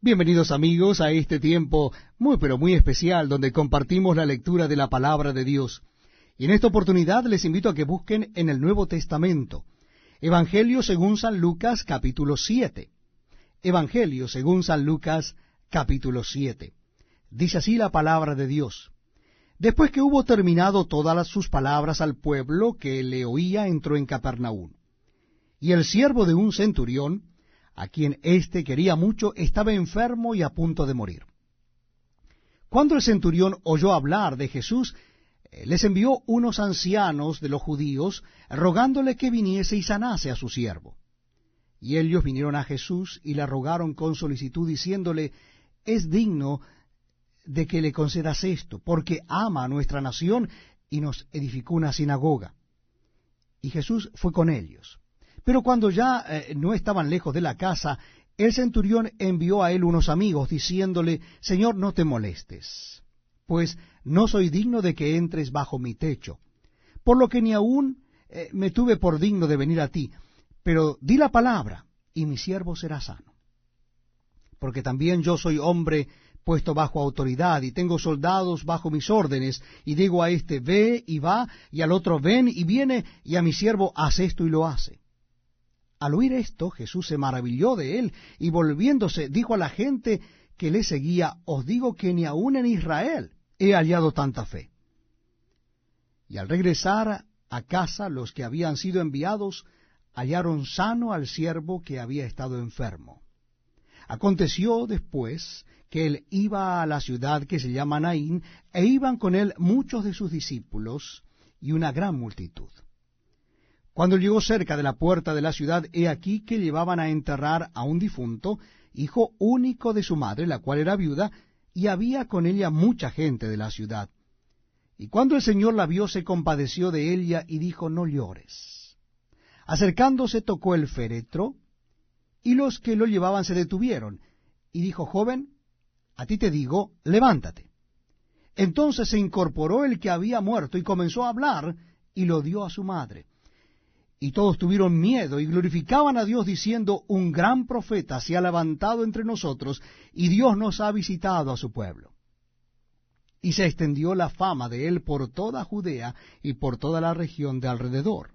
Bienvenidos amigos a este tiempo muy pero muy especial donde compartimos la lectura de la palabra de Dios. Y en esta oportunidad les invito a que busquen en el Nuevo Testamento, Evangelio según San Lucas capítulo 7. Evangelio según San Lucas capítulo 7. Dice así la palabra de Dios. Después que hubo terminado todas sus palabras al pueblo que le oía, entró en Capernaum. Y el siervo de un centurión, a quien éste quería mucho, estaba enfermo y a punto de morir. Cuando el centurión oyó hablar de Jesús, les envió unos ancianos de los judíos, rogándole que viniese y sanase a su siervo. Y ellos vinieron a Jesús y le rogaron con solicitud, diciéndole, es digno de que le concedas esto, porque ama a nuestra nación y nos edificó una sinagoga. Y Jesús fue con ellos. Pero cuando ya no estaban lejos de la casa, el centurión envió a él unos amigos, diciéndole, Señor, no te molestes, pues no soy digno de que entres bajo mi techo, por lo que ni aún me tuve por digno de venir a ti, pero di la palabra, y mi siervo será sano. Porque también yo soy hombre puesto bajo autoridad, y tengo soldados bajo mis órdenes, y digo a este, ve y va, y al otro, ven y viene, y a mi siervo, haz esto y lo hace. Al oír esto, Jesús se maravilló de él, y volviéndose, dijo a la gente que le seguía, os digo que ni aun en Israel he hallado tanta fe. Y al regresar a casa, los que habían sido enviados hallaron sano al siervo que había estado enfermo. Aconteció después que él iba a la ciudad que se llama Naín, e iban con él muchos de sus discípulos y una gran multitud. Cuando llegó cerca de la puerta de la ciudad, he aquí que llevaban a enterrar a un difunto, hijo único de su madre, la cual era viuda, y había con ella mucha gente de la ciudad. Y cuando el Señor la vio, se compadeció de ella y dijo, no llores. Acercándose, tocó el féretro, y los que lo llevaban se detuvieron. Y dijo, joven, a ti te digo, levántate. Entonces se incorporó el que había muerto y comenzó a hablar, y lo dio a su madre. Y todos tuvieron miedo y glorificaban a Dios diciendo, un gran profeta se ha levantado entre nosotros, y Dios nos ha visitado a su pueblo. Y se extendió la fama de él por toda Judea y por toda la región de alrededor.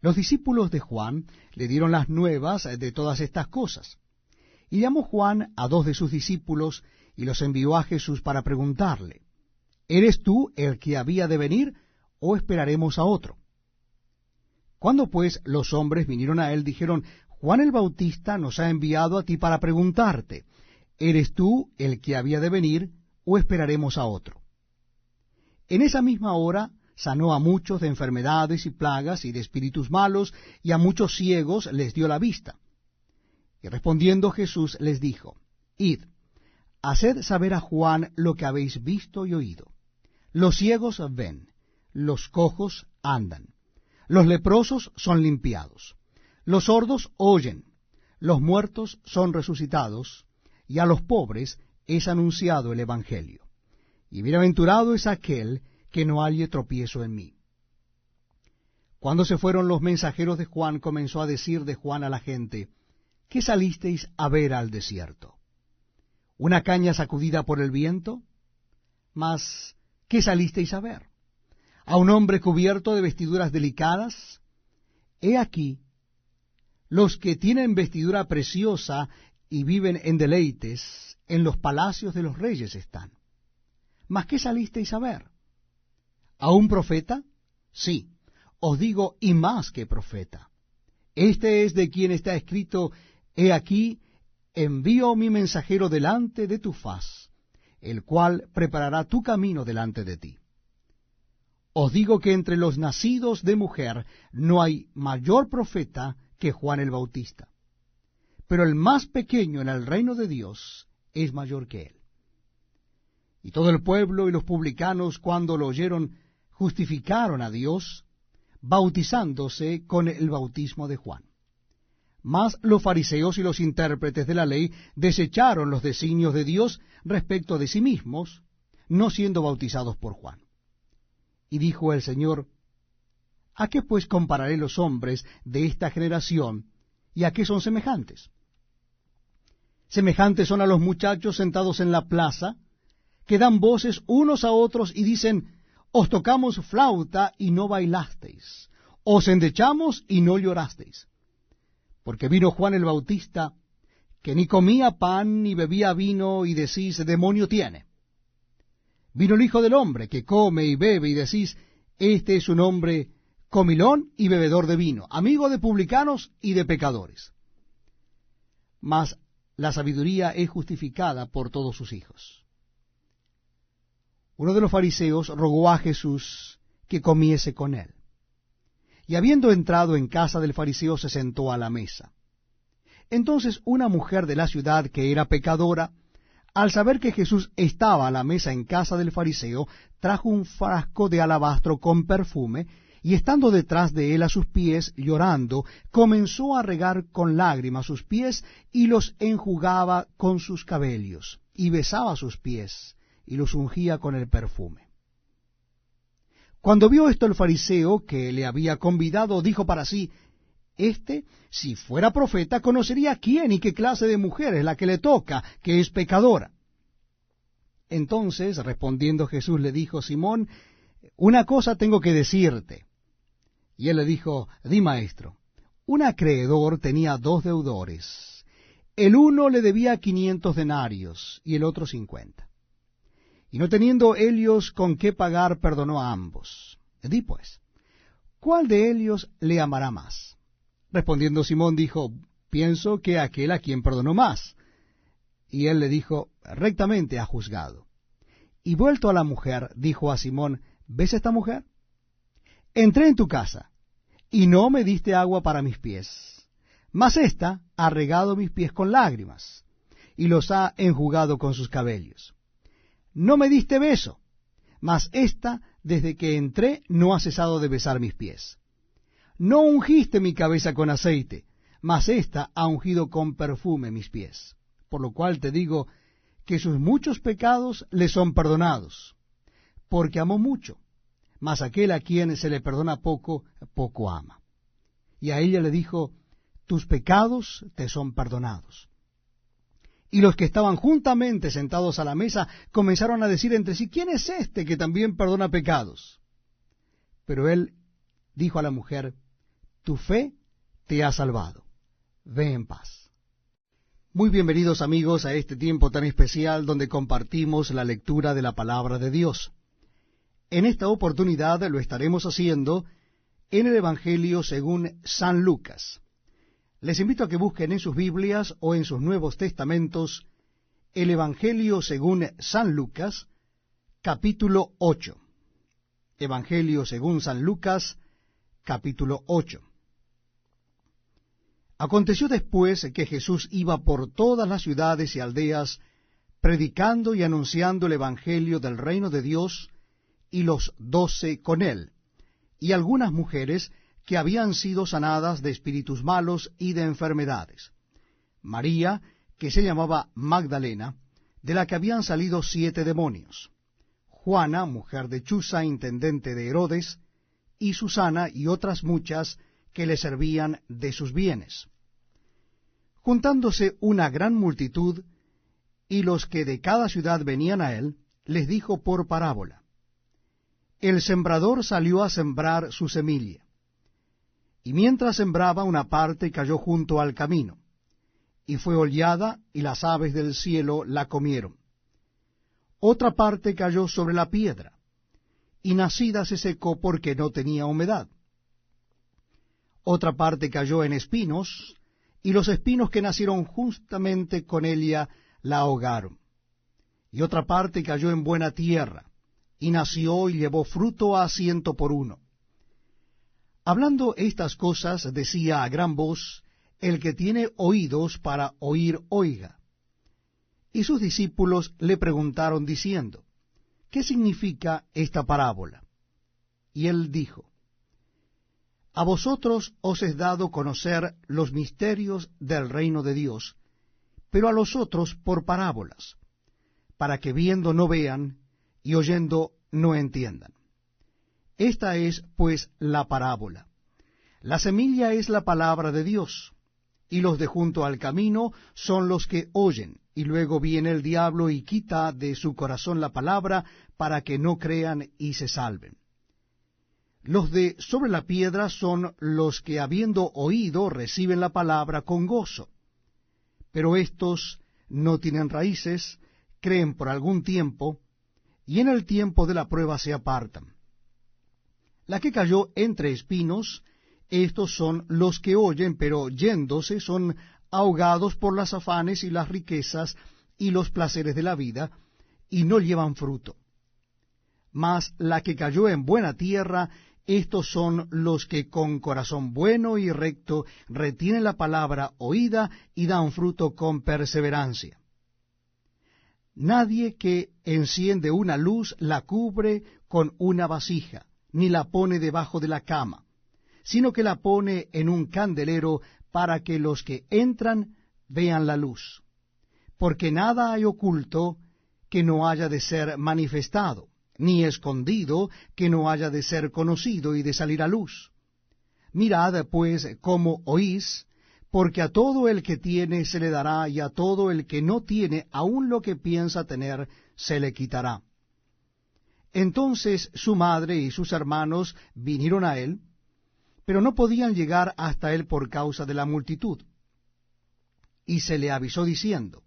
Los discípulos de Juan le dieron las nuevas de todas estas cosas. Y llamó Juan a dos de sus discípulos y los envió a Jesús para preguntarle, ¿eres tú el que había de venir o esperaremos a otro? Cuando pues los hombres vinieron a él, dijeron, Juan el Bautista nos ha enviado a ti para preguntarte, ¿eres tú el que había de venir, o esperaremos a otro? En esa misma hora sanó a muchos de enfermedades y plagas y de espíritus malos, y a muchos ciegos les dio la vista. Y respondiendo Jesús les dijo, id, haced saber a Juan lo que habéis visto y oído. Los ciegos ven, los cojos andan, los leprosos son limpiados, los sordos oyen, los muertos son resucitados, y a los pobres es anunciado el Evangelio. Y bienaventurado es aquel que no halle tropiezo en mí. Cuando se fueron los mensajeros de Juan, comenzó a decir de Juan a la gente, ¿qué salisteis a ver al desierto? ¿Una caña sacudida por el viento? Mas, ¿qué salisteis a ver? ¿A un hombre cubierto de vestiduras delicadas? He aquí, los que tienen vestidura preciosa y viven en deleites, en los palacios de los reyes están. ¿Mas qué salisteis a ver? ¿A un profeta? Sí, os digo, y más que profeta. Este es de quien está escrito, he aquí, envío mi mensajero delante de tu faz, el cual preparará tu camino delante de ti. Os digo que entre los nacidos de mujer no hay mayor profeta que Juan el Bautista, pero el más pequeño en el reino de Dios es mayor que él. Y todo el pueblo y los publicanos, cuando lo oyeron, justificaron a Dios, bautizándose con el bautismo de Juan. Mas los fariseos y los intérpretes de la ley desecharon los designios de Dios respecto de sí mismos, no siendo bautizados por Juan. Y dijo el Señor, ¿a qué pues compararé los hombres de esta generación, y a qué son semejantes? Semejantes son a los muchachos sentados en la plaza, que dan voces unos a otros y dicen, os tocamos flauta y no bailasteis, os endechamos y no llorasteis. Porque vino Juan el Bautista, que ni comía pan ni bebía vino, y decís, demonio tiene. Vino el Hijo del Hombre, que come y bebe, y decís, este es un hombre comilón y bebedor de vino, amigo de publicanos y de pecadores. Mas la sabiduría es justificada por todos sus hijos. Uno de los fariseos rogó a Jesús que comiese con él. Y habiendo entrado en casa del fariseo, se sentó a la mesa. Entonces una mujer de la ciudad, que era pecadora, al saber que Jesús estaba a la mesa en casa del fariseo, trajo un frasco de alabastro con perfume, y estando detrás de él a sus pies, llorando, comenzó a regar con lágrimas sus pies, y los enjugaba con sus cabellos, y besaba sus pies, y los ungía con el perfume. Cuando vio esto el fariseo que le había convidado, dijo para sí, si fuera profeta, conocería quién y qué clase de mujer es la que le toca, que es pecadora. Entonces, respondiendo Jesús, le dijo, Simón, una cosa tengo que decirte. Y él le dijo, di, maestro. Un acreedor tenía 2 deudores. El uno le debía 500 denarios y el otro 50. Y no teniendo ellos con qué pagar, perdonó a ambos. Di pues, ¿cuál de ellos le amará más? Respondiendo Simón dijo, pienso que aquel a quien perdonó más. Y él le dijo, rectamente ha juzgado. Y vuelto a la mujer, dijo a Simón, ¿ves esta mujer? Entré en tu casa, y no me diste agua para mis pies, mas ésta ha regado mis pies con lágrimas, y los ha enjugado con sus cabellos. No me diste beso, mas ésta, desde que entré, no ha cesado de besar mis pies. No ungiste mi cabeza con aceite, mas ésta ha ungido con perfume mis pies. Por lo cual te digo que sus muchos pecados le son perdonados, porque amó mucho, mas aquel a quien se le perdona poco, poco ama. Y a ella le dijo, tus pecados te son perdonados. Y los que estaban juntamente sentados a la mesa comenzaron a decir entre sí, ¿quién es este que también perdona pecados? Pero él dijo a la mujer, tu fe te ha salvado, ve en paz. Muy bienvenidos amigos a este tiempo tan especial donde compartimos la lectura de la palabra de Dios. En esta oportunidad lo estaremos haciendo en el Evangelio según San Lucas. Les invito a que busquen en sus Biblias o en sus Nuevos Testamentos el Evangelio según San Lucas, capítulo 8. Evangelio según San Lucas, capítulo 8. Aconteció después que Jesús iba por todas las ciudades y aldeas, predicando y anunciando el Evangelio del reino de Dios, y los 12 con él, y algunas mujeres que habían sido sanadas de espíritus malos y de enfermedades. María, que se llamaba Magdalena, de la que habían salido 7 demonios. Juana, mujer de Chuza, intendente de Herodes, y Susana y otras muchas que le servían de sus bienes. Juntándose una gran multitud, y los que de cada ciudad venían a él, les dijo por parábola, el sembrador salió a sembrar su semilla. Y mientras sembraba, una parte cayó junto al camino, y fue hollada, y las aves del cielo la comieron. Otra parte cayó sobre la piedra, y nacida se secó porque no tenía humedad. Otra parte cayó en espinos, y los espinos que nacieron justamente con ella la ahogaron. Y otra parte cayó en buena tierra, y nació y llevó fruto a 100 por 1. Hablando estas cosas, decía a gran voz, el que tiene oídos para oír, oiga. Y sus discípulos le preguntaron diciendo, ¿qué significa esta parábola? Y él dijo, a vosotros os es dado conocer los misterios del reino de Dios, pero a los otros por parábolas, para que viendo no vean, y oyendo no entiendan. Esta es, pues, la parábola. La semilla es la palabra de Dios. y los de junto al camino son los que oyen, y luego viene el diablo y quita de su corazón la palabra, para que no crean y se salven. Los de sobre la piedra son los que, habiendo oído, reciben la palabra con gozo. Pero estos no tienen raíces, creen por algún tiempo, y en el tiempo de la prueba se apartan. La que cayó entre espinos, estos son los que oyen, pero yéndose son ahogados por las afanes y las riquezas y los placeres de la vida, y no llevan fruto. Mas la que cayó en buena tierra, estos son los que con corazón bueno y recto retienen la palabra oída y dan fruto con perseverancia. Nadie que enciende una luz la cubre con una vasija, ni la pone debajo de la cama, sino que la pone en un candelero para que los que entran vean la luz. Porque nada hay oculto que no haya de ser manifestado, ni escondido que no haya de ser conocido y de salir a luz. Mirad, pues, cómo oís, porque a todo el que tiene se le dará, y a todo el que no tiene, aun lo que piensa tener, se le quitará. Entonces su madre y sus hermanos vinieron a él, pero no podían llegar hasta él por causa de la multitud. Y se le avisó diciendo,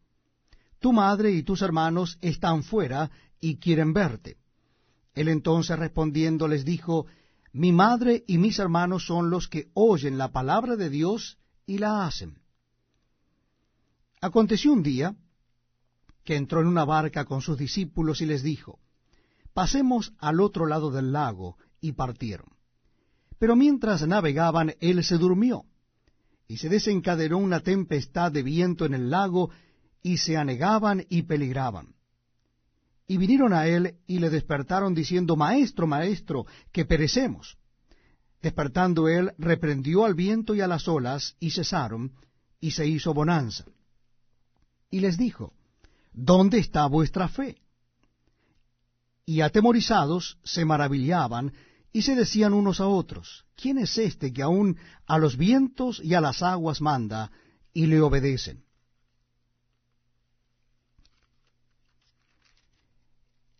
tu madre y tus hermanos están fuera y quieren verte. Él entonces respondiendo les dijo, mi madre y mis hermanos son los que oyen la palabra de Dios y la hacen. Aconteció un día que entró en una barca con sus discípulos y les dijo, pasemos al otro lado del lago, y partieron. Pero mientras navegaban, él se durmió, y se desencadenó una tempestad de viento en el lago, y se anegaban y peligraban. Y vinieron a él y le despertaron diciendo, Maestro, Maestro, que perecemos. Despertando él, reprendió al viento y a las olas, y cesaron, y se hizo bonanza. Y les dijo, ¿dónde está vuestra fe? Y atemorizados se maravillaban, y se decían unos a otros, ¿quién es este que aun a los vientos y a las aguas manda, y le obedecen?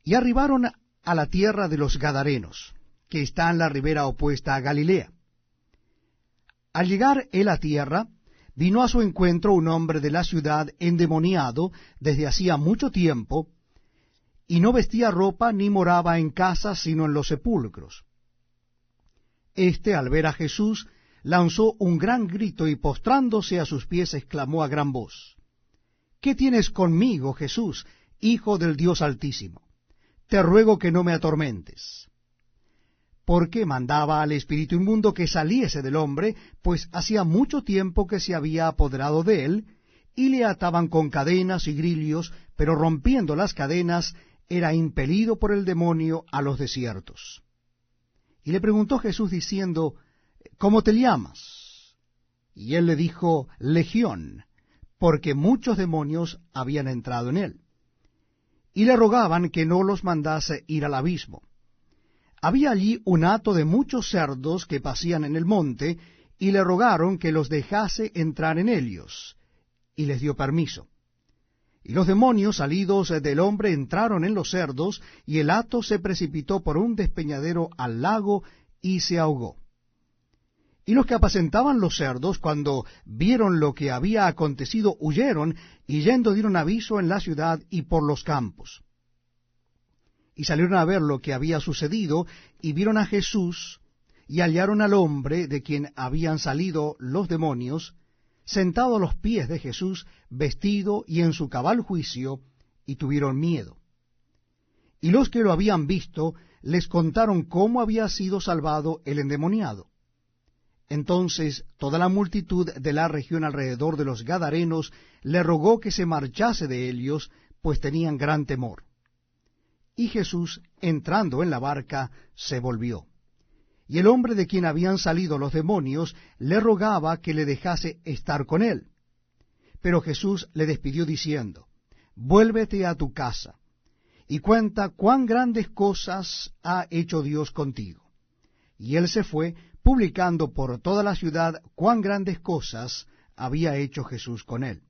Y arribaron a la tierra de los Gadarenos, que está en la ribera opuesta a Galilea. Al llegar él a tierra, vino a su encuentro un hombre de la ciudad endemoniado desde hacía mucho tiempo, y no vestía ropa ni moraba en casa, sino en los sepulcros. Este, al ver a Jesús, lanzó un gran grito y postrándose a sus pies exclamó a gran voz, ¿qué tienes conmigo, Jesús, Hijo del Dios Altísimo? Te ruego que no me atormentes. Porque mandaba al espíritu inmundo que saliese del hombre, pues hacía mucho tiempo que se había apoderado de él, y le ataban con cadenas y grillos, pero rompiendo las cadenas, era impelido por el demonio a los desiertos. Y le preguntó Jesús diciendo, ¿cómo te llamas? Y él le dijo, Legión, porque muchos demonios habían entrado en él. Y le rogaban que no los mandase ir al abismo. Había allí un hato de muchos cerdos que pasían en el monte, y le rogaron que los dejase entrar en ellos, y les dio permiso. Y los demonios salidos del hombre entraron en los cerdos, y el hato se precipitó por un despeñadero al lago, y se ahogó. Y los que apacentaban los cerdos, cuando vieron lo que había acontecido, huyeron, y yendo dieron aviso en la ciudad y por los campos. Y salieron a ver lo que había sucedido, y vieron a Jesús, y hallaron al hombre de quien habían salido los demonios, sentado a los pies de Jesús, vestido y en su cabal juicio, y tuvieron miedo. Y los que lo habían visto les contaron cómo había sido salvado el endemoniado. Entonces toda la multitud de la región alrededor de los Gadarenos le rogó que se marchase de ellos, pues tenían gran temor. Y Jesús, entrando en la barca, se volvió. Y el hombre de quien habían salido los demonios le rogaba que le dejase estar con él. Pero Jesús le despidió diciendo, vuélvete a tu casa, y cuenta cuán grandes cosas ha hecho Dios contigo. Y él se fue, publicando por toda la ciudad cuán grandes cosas había hecho Jesús con él.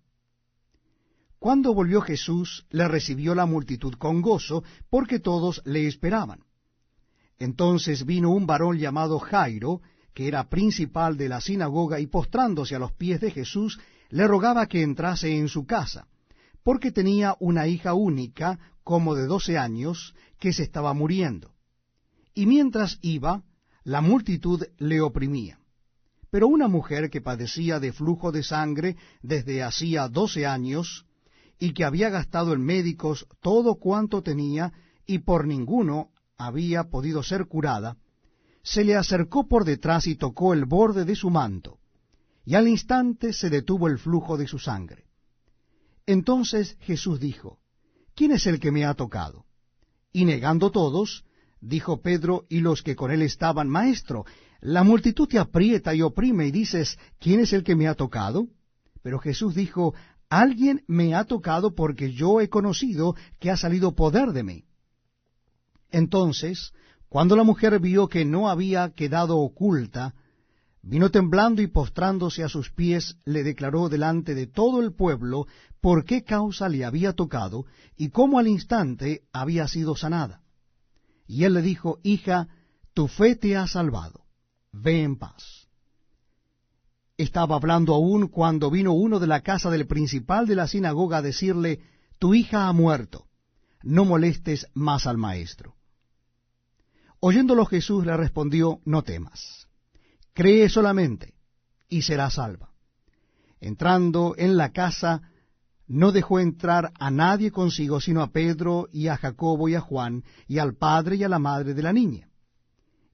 Cuando volvió Jesús, le recibió la multitud con gozo, porque todos le esperaban. Entonces vino un varón llamado Jairo, que era principal de la sinagoga, y postrándose a los pies de Jesús, le rogaba que entrase en su casa, porque tenía una hija única, como de 12 años, que se estaba muriendo. Y mientras iba, la multitud le oprimía. Pero una mujer que padecía de flujo de sangre desde hacía 12 años, y que había gastado en médicos todo cuanto tenía, y por ninguno había podido ser curada, se le acercó por detrás y tocó el borde de su manto, y al instante se detuvo el flujo de su sangre. Entonces Jesús dijo, ¿quién es el que me ha tocado? Y negando todos, dijo Pedro y los que con él estaban, Maestro, la multitud te aprieta y oprime, y dices, ¿quién es el que me ha tocado? Pero Jesús dijo, alguien me ha tocado, porque yo he conocido que ha salido poder de mí. Entonces, cuando la mujer vio que no había quedado oculta, vino temblando y postrándose a sus pies, le declaró delante de todo el pueblo por qué causa le había tocado, y cómo al instante había sido sanada. Y él le dijo, Hija, tu fe te ha salvado, ve en paz. Estaba hablando aún cuando vino uno de la casa del principal de la sinagoga a decirle, tu hija ha muerto, no molestes más al maestro. Oyéndolo Jesús le respondió, no temas, cree solamente, y serás salva. Entrando en la casa, no dejó entrar a nadie consigo, sino a Pedro y a Jacobo y a Juan, y al padre y a la madre de la niña.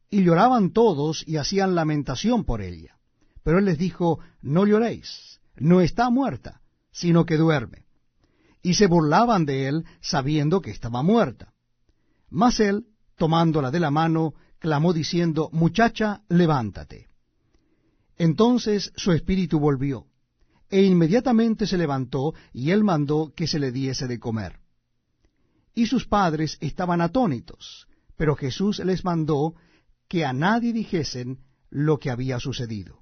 Y lloraban todos y hacían lamentación por ella. Pero él les dijo, no lloréis, no está muerta, sino que duerme. Y se burlaban de él, sabiendo que estaba muerta. Mas él, tomándola de la mano, clamó diciendo, Muchacha, levántate. Entonces su espíritu volvió, e inmediatamente se levantó, y él mandó que se le diese de comer. Y sus padres estaban atónitos, pero Jesús les mandó que a nadie dijesen lo que había sucedido.